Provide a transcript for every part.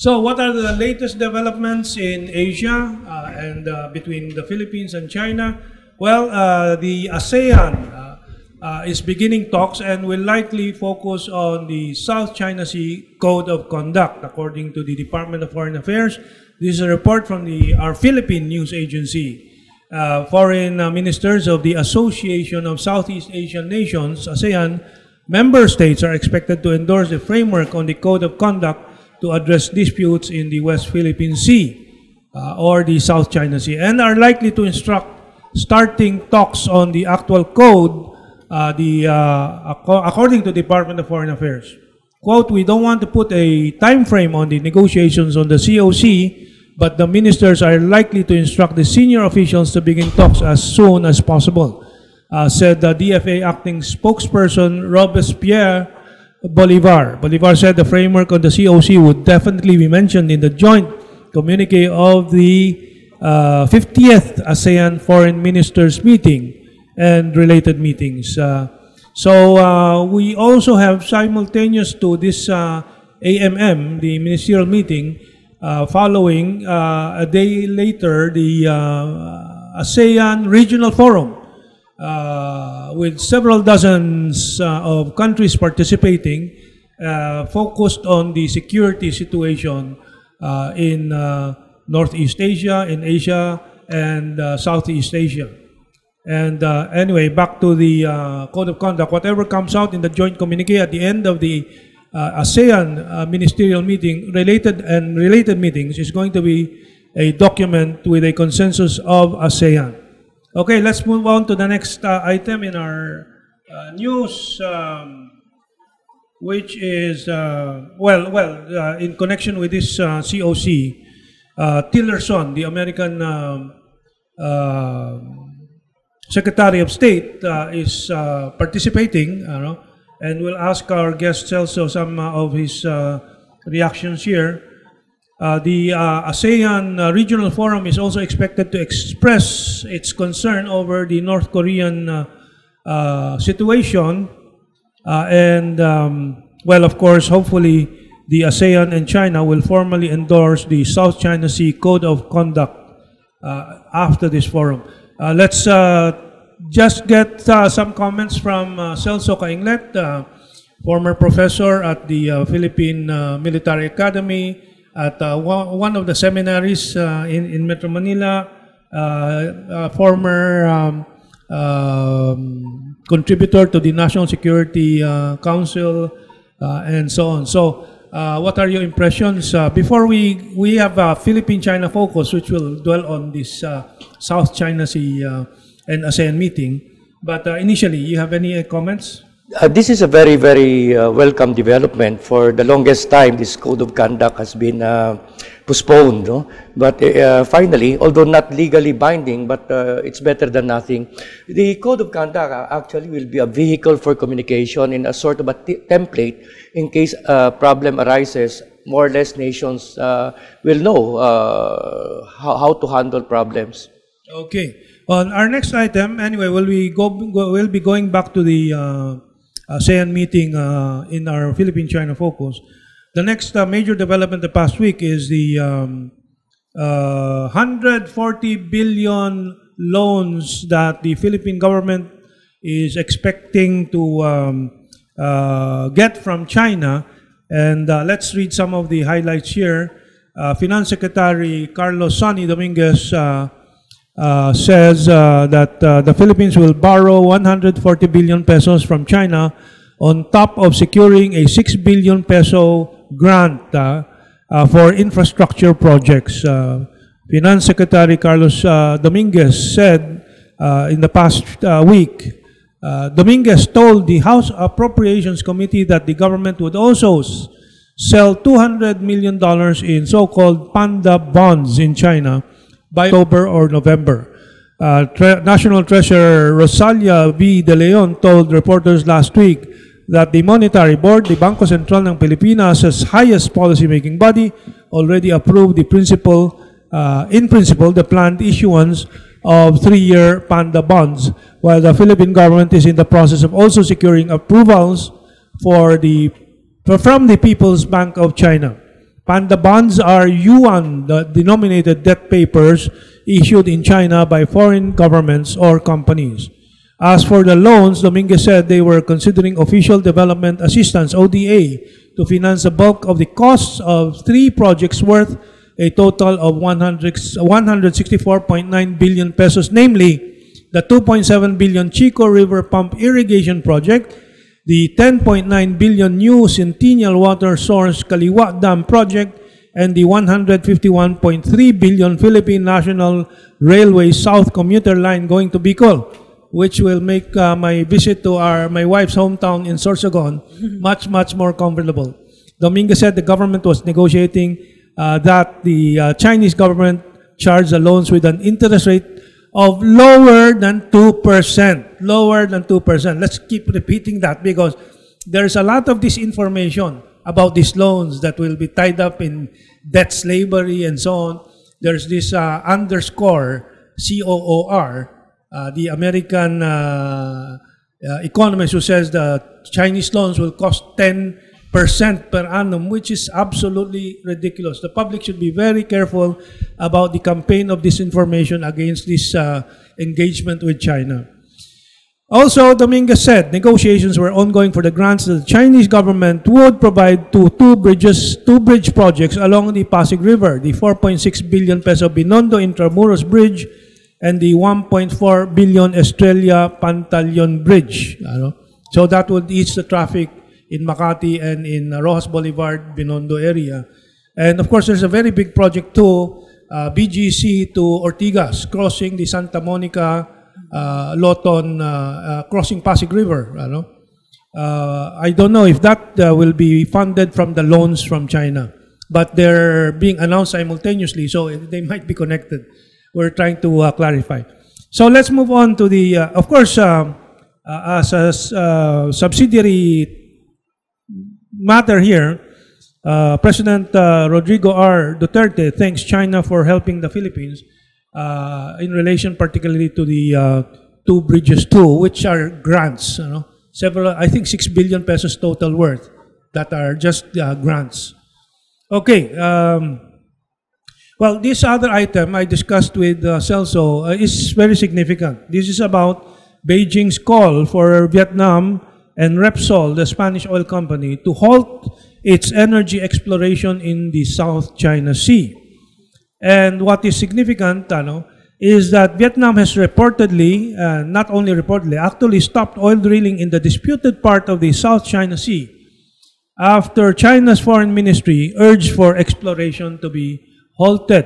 So what are the latest developments in Asia and between the Philippines and China? Well, the ASEAN is beginning talks and will likely focus on the South China Sea Code of Conduct, according to the Department of Foreign Affairs. This is a report from our Philippine news agency. Foreign ministers of the Association of Southeast Asian Nations, ASEAN, member states are expected to endorse the framework on the Code of Conduct to address disputes in the West Philippine Sea or the South China Sea, and are likely to instruct starting talks on the actual code, according to the Department of Foreign Affairs. Quote, "We don't want to put a time frame on the negotiations on the COC, but the ministers are likely to instruct the senior officials to begin talks as soon as possible," said the DFA acting spokesperson Robespierre Bolivar. Bolivar said the framework on the COC would definitely be mentioned in the joint communique of the 50th ASEAN Foreign Ministers meeting and related meetings. So we also have simultaneous to this AMM, the ministerial meeting, following a day later the Asean Regional Forum, with several dozens of countries participating, focused on the security situation in Northeast Asia, in Asia, and Southeast Asia. And anyway, back to the Code of Conduct. Whatever comes out in the joint communique at the end of the ASEAN ministerial meeting, related meetings, is going to be a document with a consensus of ASEAN. Okay, let's move on to the next item in our news, which is, in connection with this COC, Tillerson, the American Secretary of State, is participating, and we'll ask our guest Celso some of his reactions here. The ASEAN Regional Forum is also expected to express its concern over the North Korean situation, and of course, hopefully, the ASEAN and China will formally endorse the South China Sea Code of Conduct after this forum. Let's just get some comments from Celso Cainglet, former professor at the Philippine Military Academy, at one of the seminaries in Metro Manila, former contributor to the National Security Council, and so on. So, what are your impressions? Before we have Philippine-China focus, which will dwell on this South China Sea and ASEAN meeting. But initially, you have any comments? This is a very, very welcome development. For the longest time, this Code of Conduct has been postponed. No? But finally, although not legally binding, but it's better than nothing, the Code of Conduct actually will be a vehicle for communication in a sort of a template in case a problem arises. More or less nations will know how to handle problems. Okay. On our next item, anyway, we'll be going back to the ASEAN meeting in our Philippine-China focus. The next major development the past week is the 140 billion loans that the Philippine government is expecting to get from China. And let's read some of the highlights here. Finance Secretary Carlos Sonny Dominguez says that the Philippines will borrow 140 billion pesos from China on top of securing a 6 billion peso grant for infrastructure projects. Finance Secretary Carlos Dominguez said in the past week, Dominguez told the House Appropriations Committee that the government would also sell $200 million in so-called panda bonds in China by October or November. National Treasurer Rosalia V. De Leon told reporters last week that the Monetary Board, the Bangko Sentral ng Pilipinas' highest policy-making body, already approved in principle, the planned issuance of 3-year panda bonds, while the Philippine government is in the process of also securing approvals from the People's Bank of China. Panda bonds are yuan denominated debt papers issued in China by foreign governments or companies. As for the loans, Dominguez said they were considering official development assistance, ODA, to finance the bulk of the costs of 3 projects worth a total of 164.9 billion pesos, namely the 2.7 billion Chico River Pump Irrigation Project, the 10.9 billion new Centennial Water Source Kaliwa Dam Project, and the 151.3 billion Philippine National Railway South Commuter Line going to Bicol, which will make my visit to my wife's hometown in Sorsogon much more comfortable. Dominguez said the government was negotiating that the Chinese government charged the loans with an interest rate of lower than 2%. Lower than 2%. Let's keep repeating that because there's a lot of disinformation about these loans that will be tied up in debt slavery and so on. There's this underscore, COOR, the American economist who says the Chinese loans will cost 10% per annum, which is absolutely ridiculous. The public should be very careful about the campaign of disinformation against this engagement with China. Also, Dominguez said negotiations were ongoing for the grants that the Chinese government would provide to two bridge projects along the Pasig River, the 4.6 billion peso Binondo Intramuros Bridge and the 1.4 billion Estrella Pantaleon Bridge. So that would ease the traffic in Makati and in Rojas Boulevard, Binondo area. And of course, there's a very big project too, BGC to Ortigas, crossing the Santa Monica, Loton, crossing Pasig River. I don't know if that will be funded from the loans from China, but they're being announced simultaneously, so they might be connected. We're trying to clarify. So let's move on to the, of course, as a subsidiary matter here, President Rodrigo R. Duterte thanks China for helping the Philippines in relation particularly to the two bridges too, which are grants. Several, I think 6 billion pesos total worth that are just grants. Okay. Well, this other item I discussed with Celso is very significant. This is about Beijing's call for Vietnam and Repsol, the Spanish oil company, to halt its energy exploration in the South China Sea. And what is significant is that Vietnam has reportedly, not only reportedly, actually stopped oil drilling in the disputed part of the South China Sea after China's foreign ministry urged for exploration to be halted.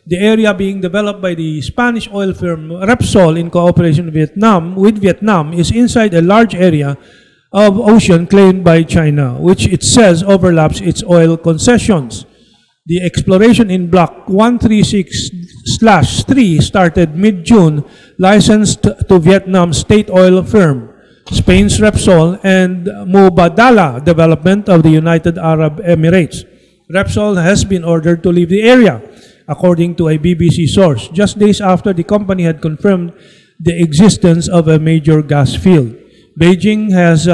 The area being developed by the Spanish oil firm Repsol in cooperation with Vietnam is inside a large area of ocean claimed by China, which it says overlaps its oil concessions. The exploration in Block 136/3 started mid-June, licensed to Vietnam's state oil firm, Spain's Repsol, and Mubadala Development of the United Arab Emirates. Repsol has been ordered to leave the area, according to a BBC source, just days after the company had confirmed the existence of a major gas field. Beijing has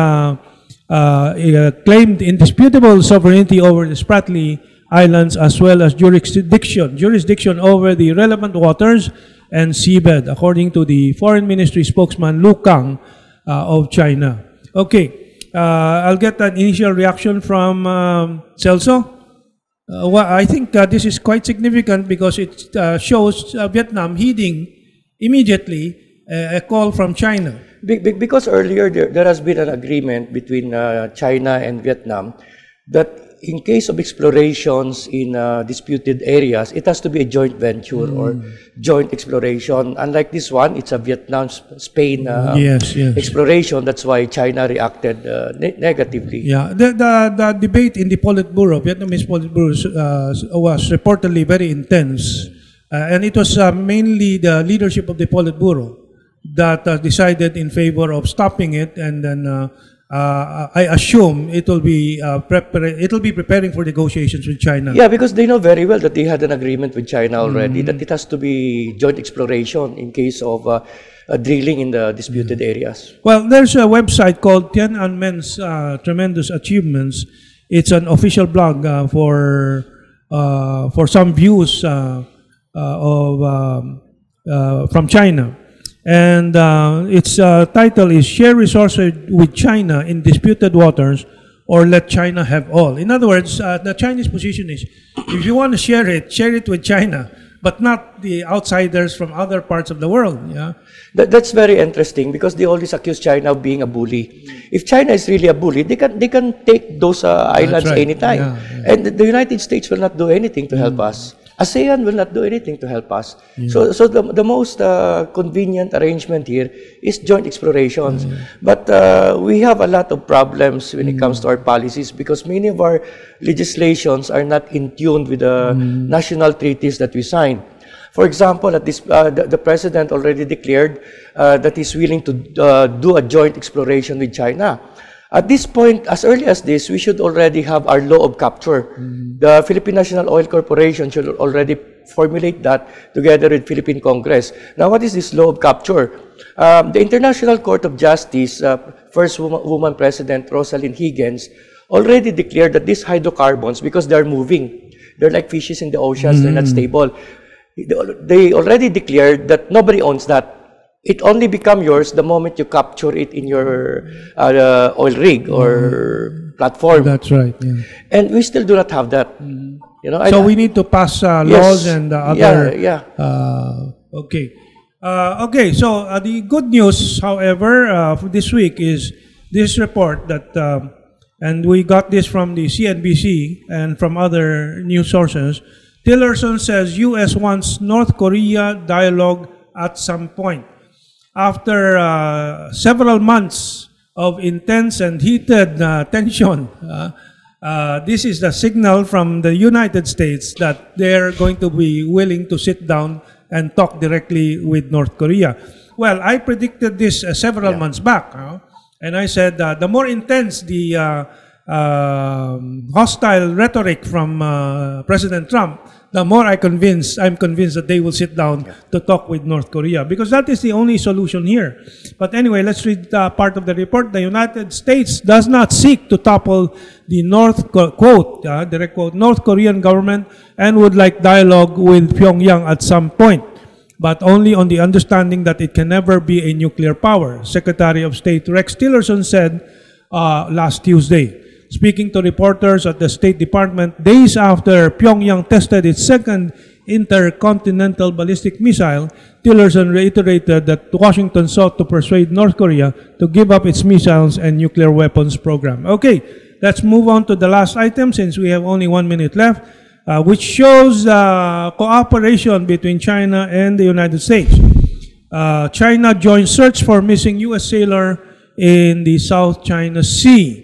claimed indisputable sovereignty over the Spratly Islands as well as jurisdiction over the relevant waters and seabed, according to the Foreign Ministry spokesman Lu Kang of China. Okay, I'll get an initial reaction from Celso. Well, I think this is quite significant because it shows Vietnam heeding immediately a call from China. Because earlier there has been an agreement between China and Vietnam that in case of explorations in disputed areas, it has to be a joint venture or joint exploration. Unlike this one, it's a Vietnam-Spain exploration. That's why China reacted negatively. Yeah, the debate in the Politburo, Vietnamese Politburo, was reportedly very intense. And it was mainly the leadership of the Politburo that decided in favor of stopping it, and then I assume it will be preparing for negotiations with China. Yeah, because they know very well that they had an agreement with China already that it has to be joint exploration in case of drilling in the disputed areas. Well, there's a website called Tiananmen's Tremendous Achievements. It's an official blog for for some views from China. And its title is Share Resources with China in Disputed Waters or Let China Have All. In other words, the Chinese position is, if you want to share it with China, but not the outsiders from other parts of the world. Yeah, that's very interesting because they always accuse China of being a bully. If China is really a bully, they can take those islands anytime. Yeah. And the United States will not do anything to help us. ASEAN will not do anything to help us. So the most convenient arrangement here is joint explorations. But we have a lot of problems when it comes to our policies because many of our legislations are not in tune with the national treaties that we signed. For example, at this, the President already declared that he's willing to do a joint exploration with China. At this point, as early as this, we should already have our law of capture. The Philippine National Oil Corporation should already formulate that together with Philippine Congress. Now, what is this law of capture? The International Court of Justice, first woman president, Rosalind Higgins, already declared that these hydrocarbons, because they're moving, they're like fishes in the oceans, they're not stable. They already declared that nobody owns that. It only becomes yours the moment you capture it in your oil rig or platform. That's right. Yeah. And we still do not have that. You know, so we need to pass laws and other. Okay. Okay. So the good news, however, for this week is this report that, and we got this from the CNBC and from other news sources. Tillerson says U.S. wants North Korea dialogue at some point. After several months of intense and heated tension, this is the signal from the United States that they're going to be willing to sit down and talk directly with North Korea. Well, I predicted this several months back, and I said the more intense the hostile rhetoric from President Trump, the more I'm convinced that they will sit down to talk with North Korea, because that is the only solution here. But anyway, let's read part of the report. The United States does not seek to topple the direct quote, North Korean government and would like dialogue with Pyongyang at some point, but only on the understanding that it can never be a nuclear power, Secretary of State Rex Tillerson said last Tuesday. Speaking to reporters at the State Department days after Pyongyang tested its second intercontinental ballistic missile, Tillerson reiterated that Washington sought to persuade North Korea to give up its missiles and nuclear weapons program. Okay, let's move on to the last item since we have only 1 minute left, which shows cooperation between China and the United States. China joins search for missing U.S. sailor in the South China Sea.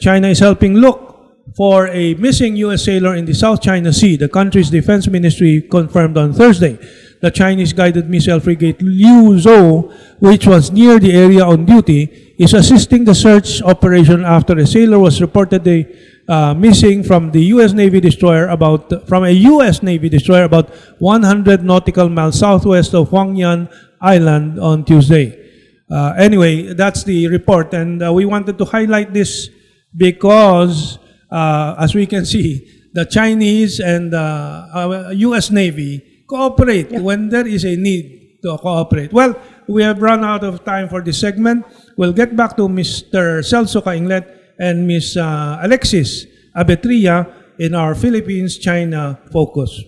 China is helping look for a missing U.S. sailor in the South China Sea. The country's defense ministry confirmed on Thursday. The Chinese guided missile frigate Liu Zhou, which was near the area on duty, is assisting the search operation after a sailor was reportedly missing from the U.S. Navy destroyer about 100 nautical miles southwest of Huangyan Island on Tuesday. Anyway, that's the report, and we wanted to highlight this because, as we can see, the Chinese and U.S. Navy cooperate when there is a need to cooperate. Well, we have run out of time for this segment. We'll get back to Mr. Celso Cainglet and Ms. Alexis Abetria in our Philippines-China focus.